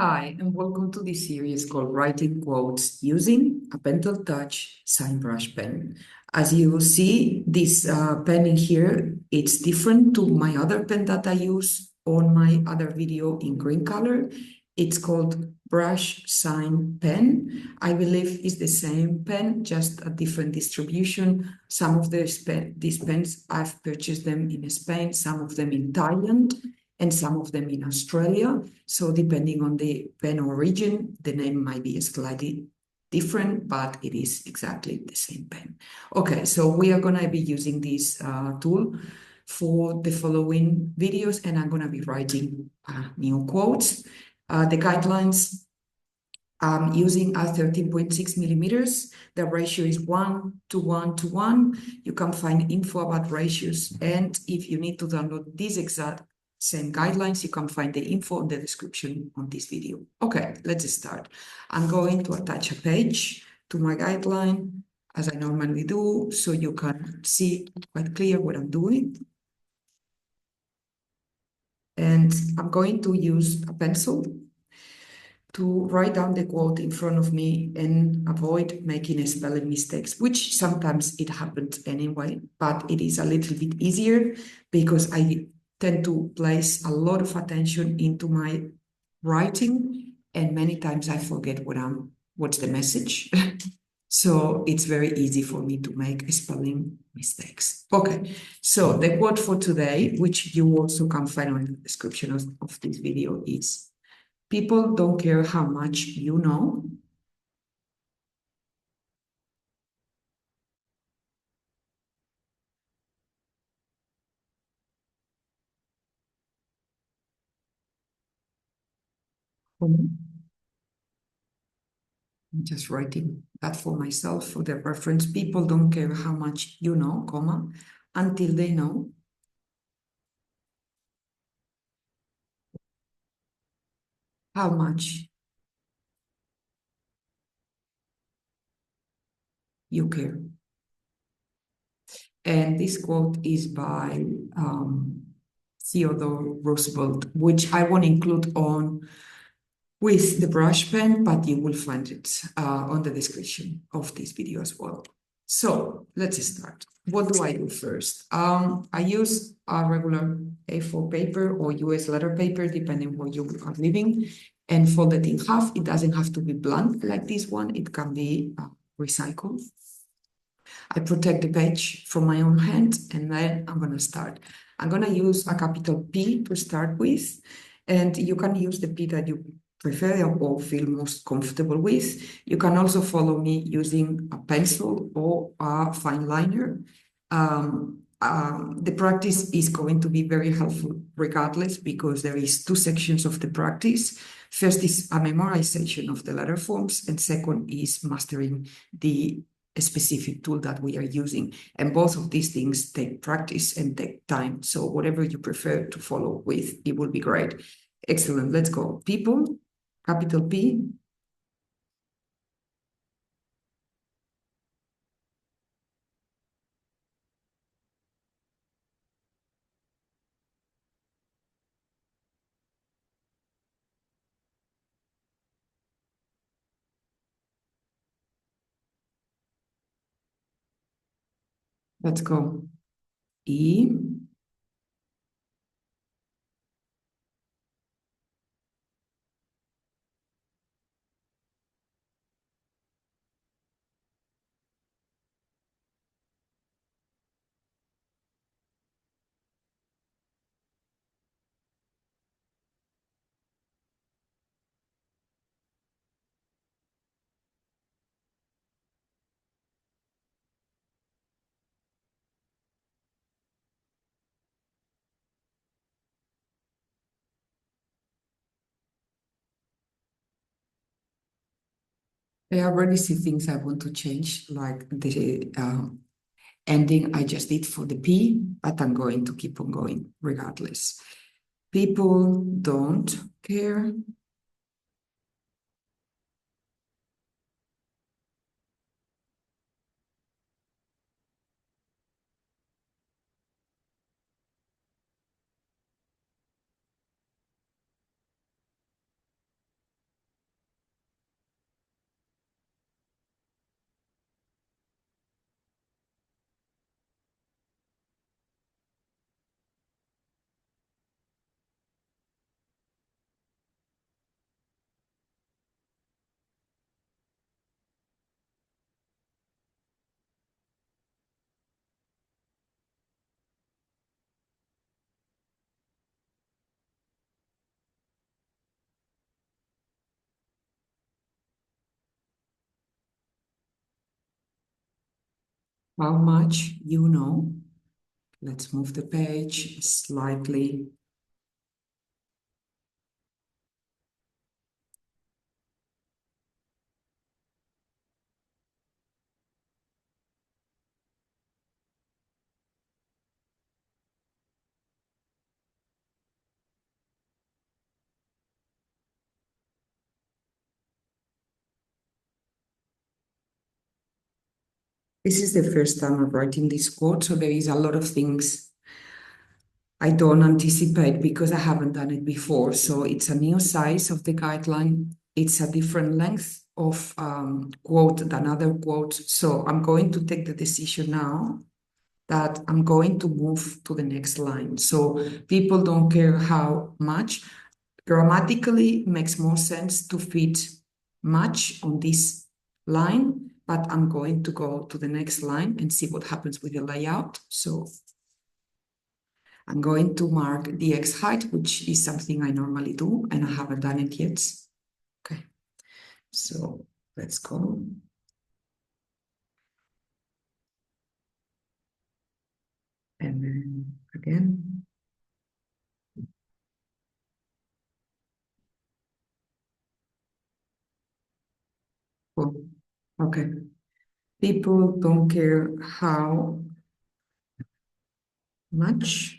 Hi, and welcome to this series called Writing Quotes Using a Pentel Touch Sign Brush Pen. As you see, this pen in here, it's different to my other pen that I use on my other video in green color. It's called Brush Sign Pen. I believe it's the same pen, just a different distribution. Some of these pens, I've purchased them in Spain, some of them in Thailand, and some of them in Australia. So depending on the pen origin, the name might be slightly different, but it is exactly the same pen. Okay, so we are gonna be using this tool for the following videos, and I'm gonna be writing new quotes. The guidelines, I'm using a 13.6 millimeters. The ratio is 1 to 1 to 1. You can find info about ratios, and if you need to download these exact same guidelines, you can find the info in the description on this video. Okay, let's start. I'm going to attach a page to my guideline as I normally do, so you can see quite clear what I'm doing. And I'm going to use a pencil to write down the quote in front of me and avoid making spelling mistakes, which sometimes it happens anyway, but it is a little bit easier because I tend to place a lot of attention into my writing, and many times I forget what's the message. So it's very easy for me to make spelling mistakes. Okay, so the quote for today, which you also can find on the description of this video, is: people don't care how much you know. I'm just writing that for myself for the reference. People don't care how much you know, comma, until they know how much you care. And this quote is by Theodore Roosevelt, which I won't include on with the brush pen, but you will find it on the description of this video as well. So let's start. What do I do first? I use a regular A4 paper or US letter paper, depending where you are living, and fold it in half. It doesn't have to be blunt like this one. It can be recycled. I protect the page from my own hand, and then I'm gonna start. I'm gonna use a capital P to start with, and you can use the P that you prefer or feel most comfortable with. You can also follow me using a pencil or a fine liner. The practice is going to be very helpful regardless, because there is two sections of the practice. First is a memorization of the letter forms, and second is mastering the specific tool that we are using. And both of these things take practice and take time. So whatever you prefer to follow with, it will be great. Excellent. Let's go. People, capital P. Let's go. E. I already see things I want to change, like the ending I just did for the P, but I'm going to keep on going regardless. People don't care how much you know. Let's move the page slightly. This is the first time I'm writing this quote, so there is a lot of things I don't anticipate because I haven't done it before. So it's a new size of the guideline. It's a different length of quote than other quotes. So I'm going to take the decision now that I'm going to move to the next line. So people don't care how much. Grammatically, it makes more sense to fit much on this line, but I'm going to go to the next line and see what happens with the layout. So I'm going to mark the X height, which is something I normally do, and I haven't done it yet. Okay, so let's go. And then again. Cool. Okay. People don't care how much.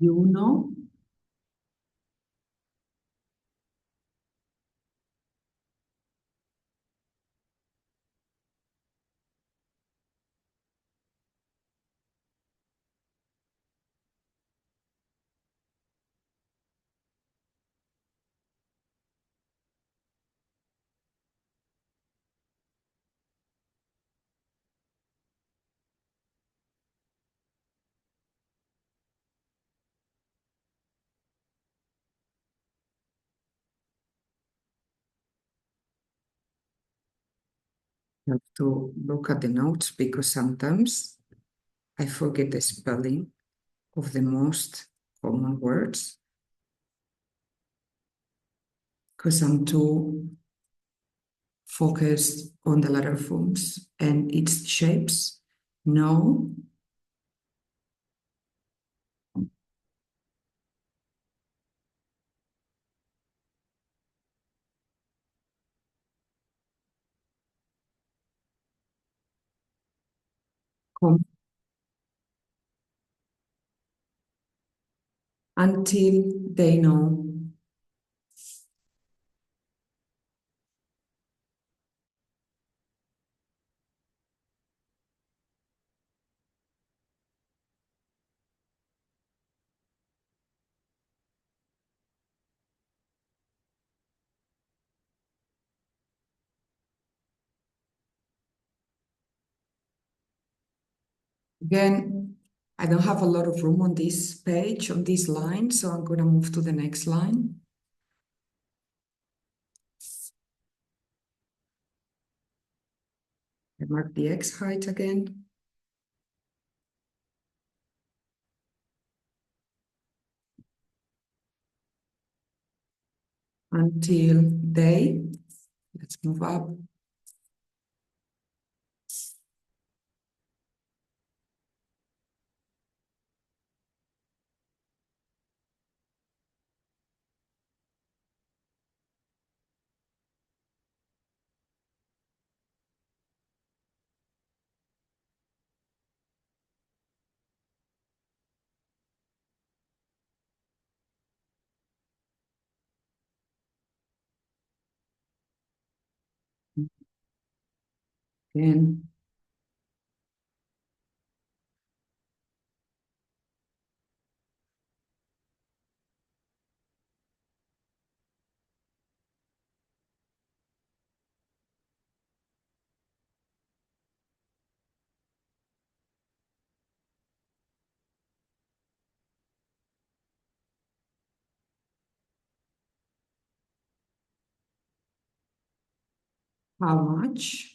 You know, you have to look at the notes because sometimes I forget the spelling of the most common words because I'm too focused on the letter forms and its shapes. No, com until they know. Again, I don't have a lot of room on this page, on this line, so I'm going to move to the next line. I mark the X height again. Until they, let's move up. Again, How much?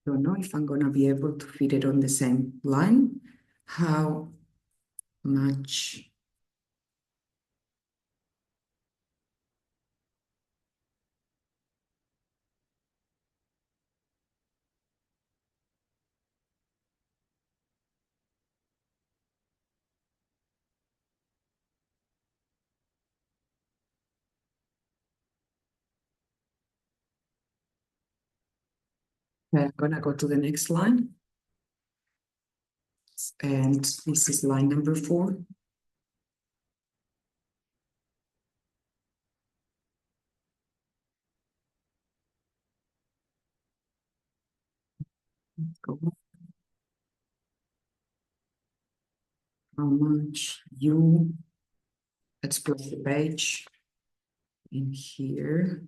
Don't know if I'm gonna be able to fit it on the same line. How much? I'm gonna go to the next line. And this is line number 4. Let's go. How much you, let's place the page in here.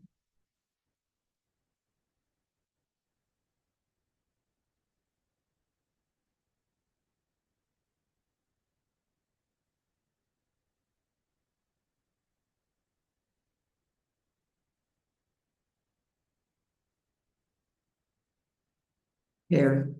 Here.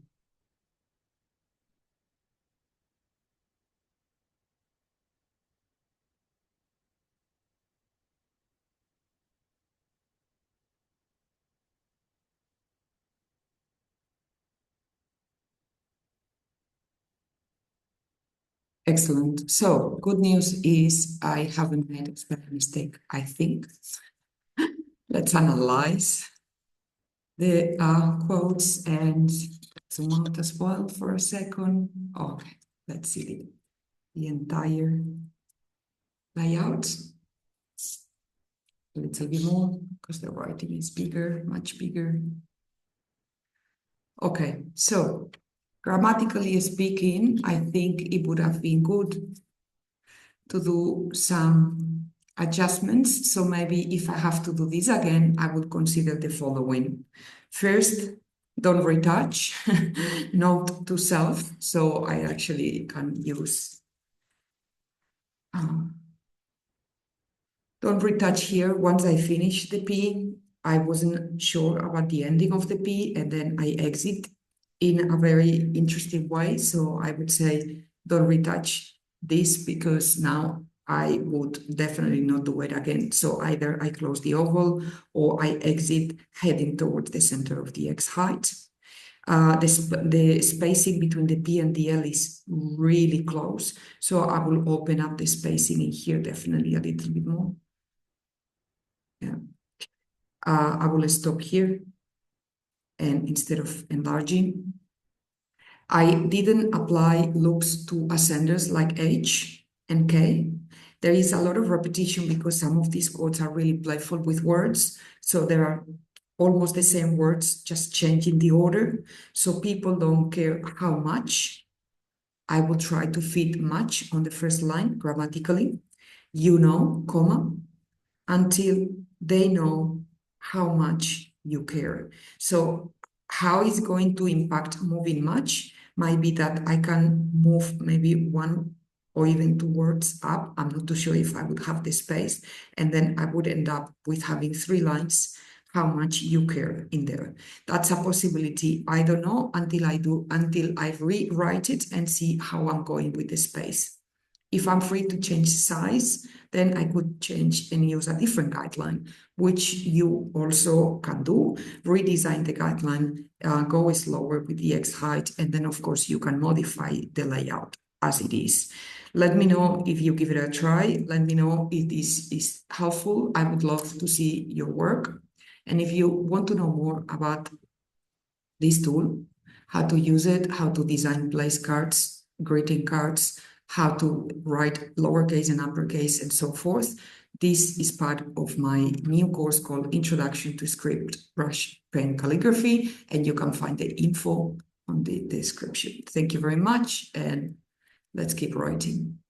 Excellent. So good news is I haven't made a spelling mistake, I think. Let's analyze the quotes and zoom out as well for a second. Okay, let's see the entire layout a little bit more because the writing is bigger, much bigger. Okay, so grammatically speaking, I think it would have been good to do some adjustments. So maybe if I have to do this again, I would consider the following. First, don't retouch, note to self. So I actually can use, don't retouch here. Once I finish the P, I wasn't sure about the ending of the P, and then I exit in a very interesting way. So I would say don't retouch this because now I would definitely not do it again. So either I close the oval or I exit heading towards the center of the X height. The spacing between the P and the L is really close. So I will open up the spacing in here definitely a little bit more. Yeah. I will stop here, and instead of enlarging, I didn't apply loops to ascenders like H and K. There is a lot of repetition because some of these quotes are really playful with words. So there are almost the same words, just changing the order. So people don't care how much. I will try to fit much on the first line grammatically, comma, until they know how much you care. So how it's going to impact moving much might be that I can move maybe one or even two words up. I'm not too sure if I would have the space. And then I would end up with having 3 lines, how much you care in there. That's a possibility. I don't know until I rewrite it and see how I'm going with the space. If I'm free to change size, then I could change and use a different guideline, which you also can do. Redesign the guideline, go slower with the X height, and then of course you can modify the layout as it is. Let me know if you give it a try. Let me know if this is helpful. I would love to see your work. And if you want to know more about this tool, how to use it, how to design place cards, greeting cards, how to write lowercase and uppercase and so forth. This is part of my new course called Introduction to Script Brush Pen Calligraphy, and you can find the info on the description. Thank you very much, and Let's keep writing.